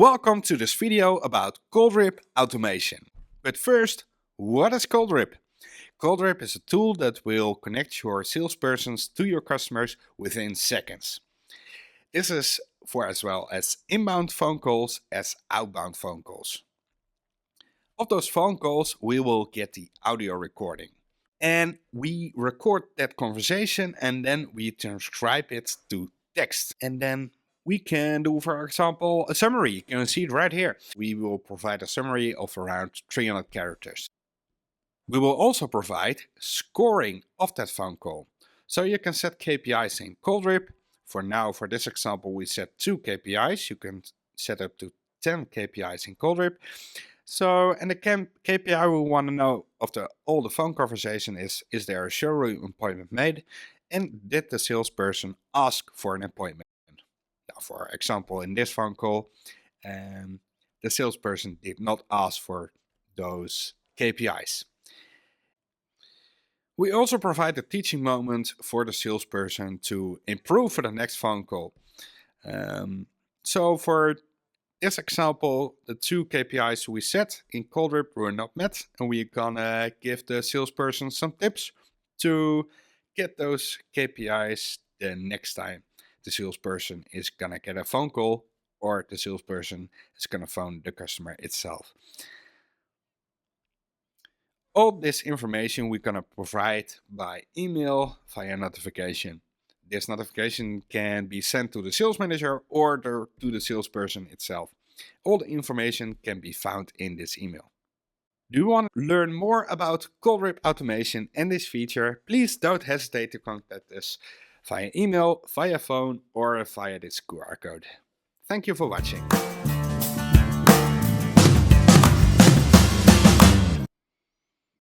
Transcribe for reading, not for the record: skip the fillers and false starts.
Welcome to this video about Calldrip automation. But first, what is Calldrip? Calldrip is a tool that will connect your salespersons to your customers within seconds. This is for as well as inbound phone calls as outbound phone calls. Of those phone calls, we will get the audio recording. And we record that conversation and then we transcribe it to text. And then we can do, for example, a summary. You can see it right here. We will provide a summary of around 300 characters. We will also provide scoring of that phone call. So you can set KPIs in Calldrip. For now, for this example, we set 2 KPIs. You can set up to 10 KPIs in Calldrip. So, and the KPI we want to know of all the phone conversation is there a showroom appointment made? And did the salesperson ask for an appointment? Now, for example, in this phone call, the salesperson did not ask for those KPIs. We also provide a teaching moment for the salesperson to improve for the next phone call. So for this example, the 2 KPIs we set in Calldrip were not met, and we're gonna give the salesperson some tips to get those KPIs the next time the salesperson is gonna get a phone call or the salesperson is gonna phone the customer itself. All this information we're gonna provide by email via notification. This notification can be sent to the sales manager or to the salesperson itself. All the information can be found in this email. Do you want to learn more about Calldrip automation and this feature? Please don't hesitate to contact us via email, via phone, or via this QR code. Thank you for watching.